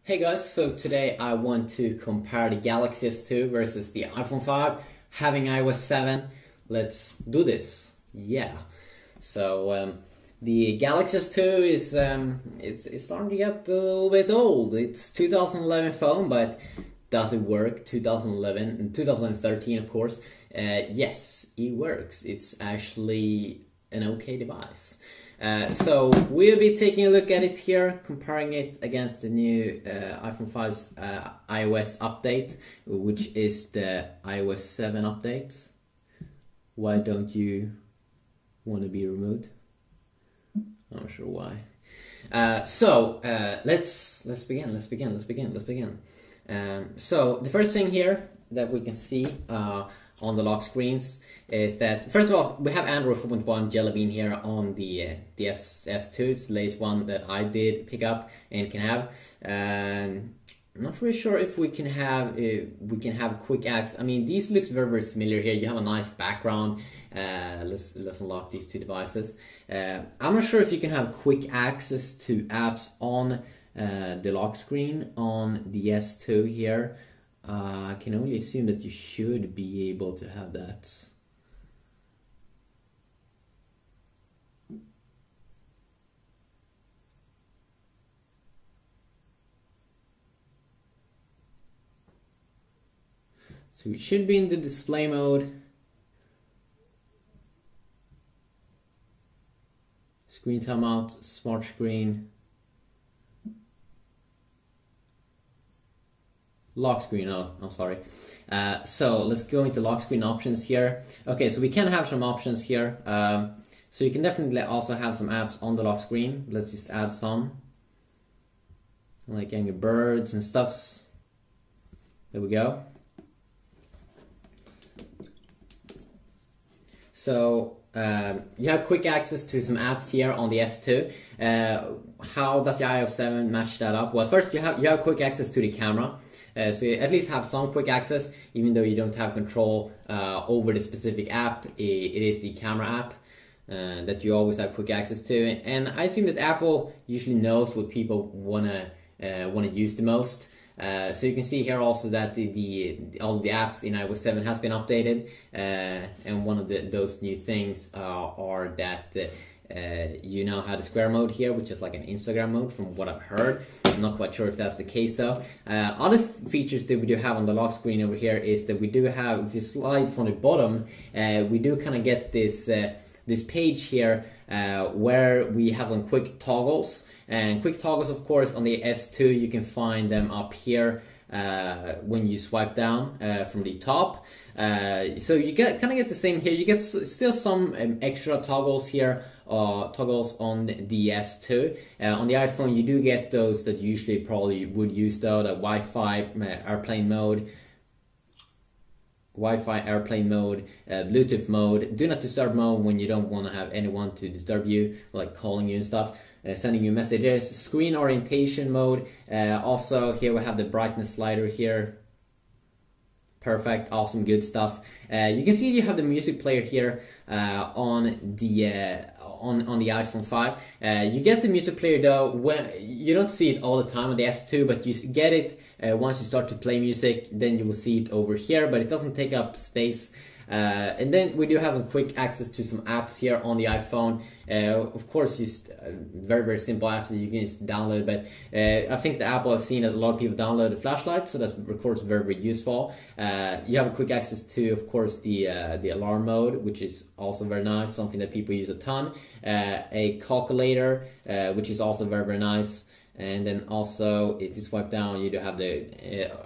Hey guys, so today I want to compare the Galaxy S2 versus the iPhone 5 having iOS 7. Let's do this. Yeah. So the Galaxy S2 is it's starting to get a little bit old. It's 2011 phone, but does it work? 2011 and 2013, of course. Yes, it works. It's actually an okay device. So we'll be taking a look at it here, comparing it against the new iPhone 5's iOS update, which is the iOS 7 update. Why don't you want to be removed? I'm not sure why. Let's begin. So the first thing here that we can see on the lock screens is that, first of all, we have Android 4.1 Jelly Bean here on the S2. It's the latest one that I did pick up and can have. I'm not really sure if we can have quick access. I mean, these looks very similar here. You have a nice background. Let's unlock these two devices. I'm not sure if you can have quick access to apps on the lock screen on the S2 here. I can only assume that you should be able to have that. So it should be in the display mode. Screen timeout, smart screen. Lock screen, oh, I'm sorry. So let's go into lock screen options here. Okay, so we can have some options here. So you can definitely also have some apps on the lock screen. Let's just add some. Like Angry Birds and stuffs. There we go. So you have quick access to some apps here on the S2. How does the iOS 7 match that up? Well, first you have quick access to the camera. So you at least have some quick access, even though you don't have control over the specific app. It is the camera app that you always have quick access to, and I assume that Apple usually knows what people wanna use the most. So you can see here also that all the apps in iOS 7 has been updated, and one of those new things are that you now have the square mode here, which is like an Instagram mode from what I've heard. I'm not quite sure if that's the case though. Other features that we do have on the lock screen over here is that we do have, if you slide from the bottom, we do kind of get this page here where we have some quick toggles. And quick toggles, of course, on the S2, you can find them up here when you swipe down from the top. So you kind of get the same here. You get still some extra toggles here, toggles on the S2. On the iPhone, you do get those that you usually probably would use though, the Wi-Fi airplane mode, Bluetooth mode, do not disturb mode when you don't want to have anyone to disturb you, like calling you and stuff, sending you messages, screen orientation mode. Also here we have the brightness slider here. Perfect, awesome, good stuff. You can see you have the music player here on the iPhone 5. You get the music player though when you don't see it all the time on the S2, but you get it once you start to play music. Then you will see it over here, but it doesn't take up space. And then we do have some quick access to some apps here on the iPhone. Of course, just very simple apps that you can just download. But I think the Apple has seen that a lot of people download the flashlight, so that's of course very useful. You have a quick access to, of course, the alarm mode, which is also very nice, something that people use a ton. A calculator, which is also very nice. And then also, if you swipe down, you do have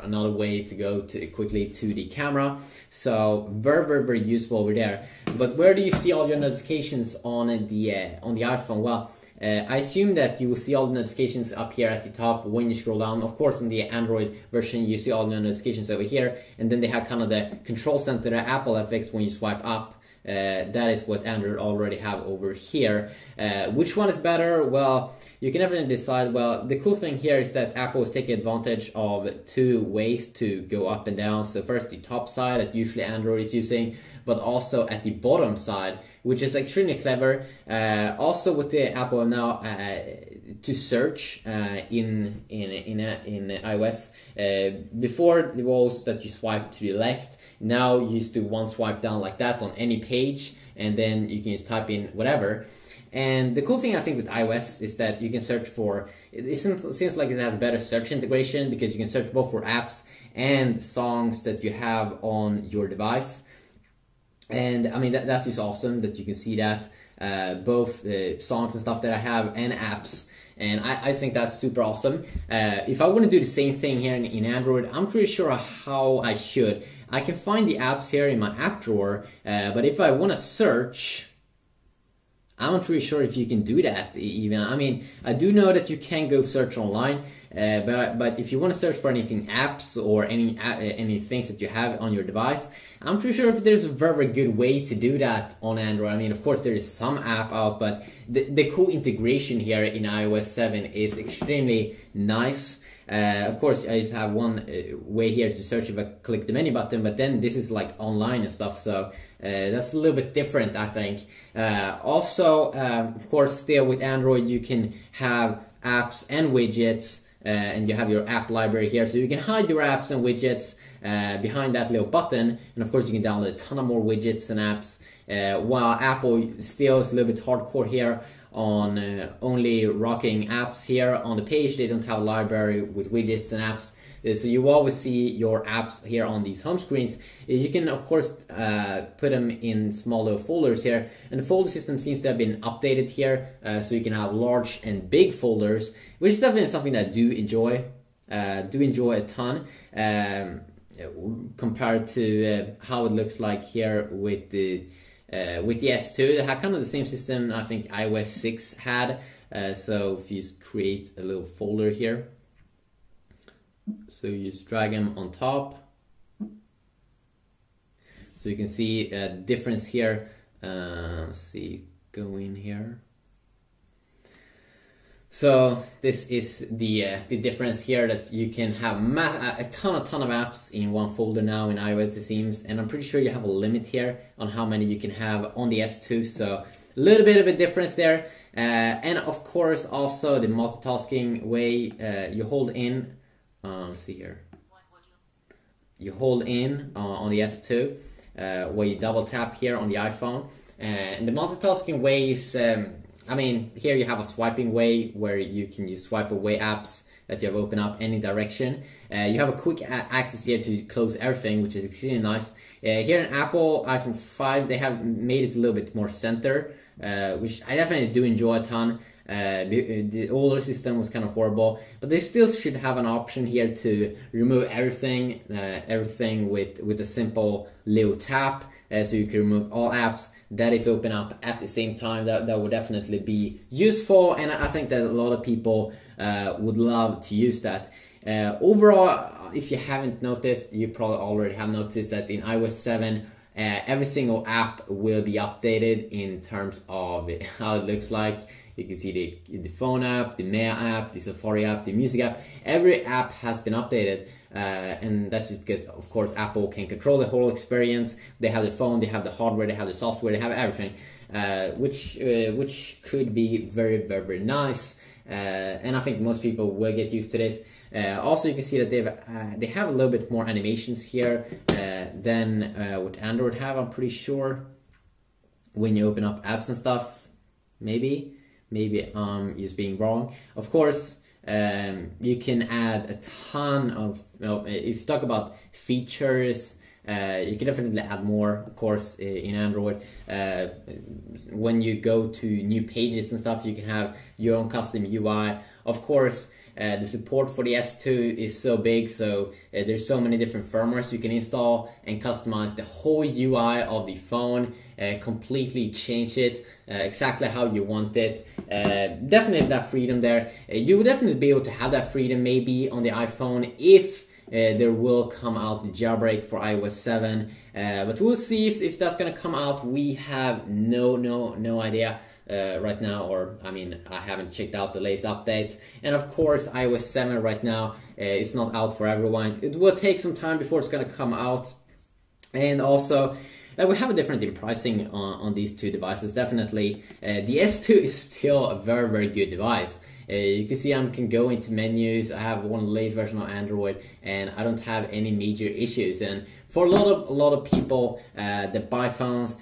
another way to go quickly to the camera. So very useful over there. But where do you see all your notifications on the iPhone? Well, I assume that you will see all the notifications up here at the top when you scroll down. Of course, in the Android version, you see all the notifications over here, and then they have kind of the control center that Apple has fixed when you swipe up. That is what Android already have over here. Which one is better? Well, you can definitely decide. Well, the cool thing here is that Apple is taking advantage of two ways to go up and down. So first the top side that usually Android is using, but also at the bottom side, which is extremely clever. Also with the Apple now to search in iOS. Before it was that you swipe to the left. Now you just do one swipe down like that on any page, and then you can just type in whatever. And the cool thing I think with iOS is that you can search for, it seems like it has better search integration, because you can search both for apps and songs that you have on your device. And I mean, that's just awesome that you can see that, both songs and stuff that I have and apps. And I think that's super awesome. If I want to do the same thing here in Android, I'm pretty sure how I should. I can find the apps here in my app drawer, but if I want to search, I'm not really sure if you can do that even. I mean, I do know that you can go search online, but if you want to search for anything apps or any things that you have on your device, I'm pretty sure if there's a very good way to do that on Android. I mean, of course there is some app out, but the cool integration here in iOS 7 is extremely nice. Of course, I just have one way here to search if I click the menu button, but then this is like online and stuff, so that's a little bit different, I think. Also, of course, still with Android, you can have apps and widgets, and you have your app library here, so you can hide your apps and widgets behind that little button, and of course you can download a ton of more widgets and apps, while Apple still is a little bit hardcore here on only rocking apps here on the page. They don't have a library with widgets and apps, so you always see your apps here on these home screens. You can of course put them in small little folders here, and the folder system seems to have been updated here, so you can have large and big folders, which is definitely something that I do enjoy a ton, compared to how it looks like here with the S2. They have kind of the same system I think iOS 6 had. So if you just create a little folder here, so you just drag them on top, so you can see a difference here. Let's see, go in here. So this is the difference here, that you can have a ton of apps in one folder now in iOS, it seems, and I'm pretty sure you have a limit here on how many you can have on the S2, so a little bit of a difference there. And of course also the multitasking way, you hold in, let's see here, you hold in on the S2, where you double tap here on the iPhone, and the multitasking way is, I mean, here you have a swiping way where you can just swipe away apps that you have opened up any direction. You have a quick access here to close everything, which is extremely nice. Here in Apple iPhone 5, they have made it a little bit more center, which I definitely do enjoy a ton. The older system was kind of horrible, but they still should have an option here to remove everything with a simple little tap, so you can remove all apps that is open up at the same time. That would definitely be useful, and I think that a lot of people would love to use that. Overall, if you haven't noticed, you probably already have noticed that in iOS 7, every single app will be updated in terms of how it looks like. You can see the phone app, the Mail app, the Safari app, the music app. Every app has been updated, and that's just because, of course, Apple can control the whole experience. They have the phone, they have the hardware, they have the software, they have everything, which could be very, very nice. And I think most people will get used to this. Also, you can see that they have a little bit more animations here than what Android have, I'm pretty sure. When you open up apps and stuff, maybe I'm just being wrong. Of course, you can add a ton of, if you talk about features, you can definitely add more, of course, in Android. When you go to new pages and stuff, you can have your own custom UI. Of course, the support for the S2 is so big, so there's so many different firmwares you can install and customize the whole UI of the phone, completely change it exactly how you want it. Definitely that freedom there. You would definitely be able to have that freedom maybe on the iPhone if there will come out the jailbreak for iOS 7, but we'll see if that's gonna come out. We have no idea. right now, or I mean, I haven't checked out the latest updates. And of course, iOS 7 right now is not out for everyone. It will take some time before it's going to come out. And also, we have a difference in pricing on these two devices. Definitely, the S2 is still a very, very good device. You can see I can go into menus. I have one of the latest version of Android, and I don't have any major issues. And for a lot of people that buy phones,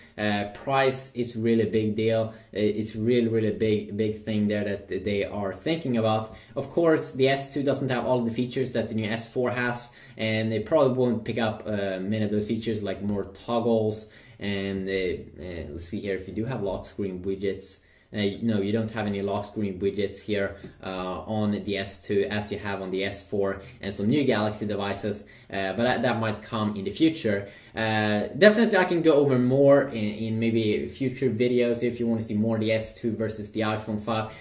price is really a big deal. It's really big thing there that they are thinking about. Of course, the S2 doesn't have all of the features that the new S4 has, and they probably won't pick up many of those features like more toggles. And let's see here, if you do have lock screen widgets. No, you don't have any lock screen widgets here on the S2 as you have on the S4 and some new Galaxy devices, but that might come in the future. Definitely I can go over more in maybe future videos if you want to see more the S2 versus the iPhone 5.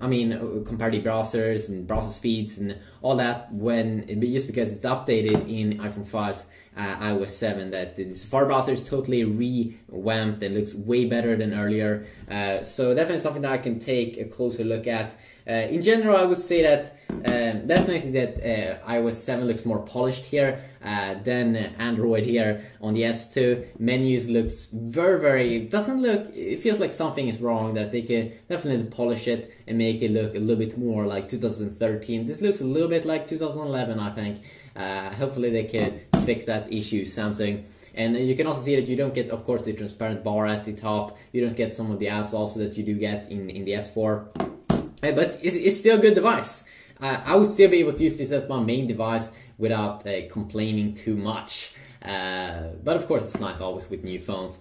I mean, compare the browsers and browser speeds and all that just because it's updated in iPhone 5's iOS 7, that the Safari browser is totally revamped and looks way better than earlier. So definitely something that I can take a closer look at. In general, I would say that definitely that iOS 7 looks more polished here than Android here on the S2. Menus looks it feels like something is wrong, that they can definitely polish it and make it look a little bit more like 2013. This looks a little bit like 2011, I think. Hopefully they can fix that issue, Samsung. And you can also see that you don't get, of course, the transparent bar at the top. You don't get some of the apps also that you do get in the S4. But it's still a good device. I would still be able to use this as my main device without complaining too much. But of course, it's nice always with new phones.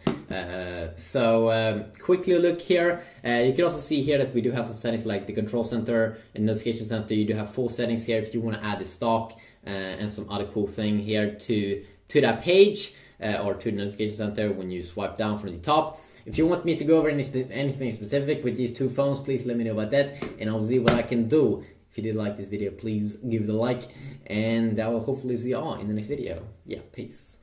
So quickly look here. You can also see here that we do have some settings like the control center and notification center. You do have full settings here if you want to add the stock and some other cool thing here to that page or to the notification center when you swipe down from the top. If you want me to go over anything specific with these two phones, please let me know about that, and I'll see what I can do. If you did like this video, please give it a like, and I will hopefully see you all in the next video. Yeah, peace.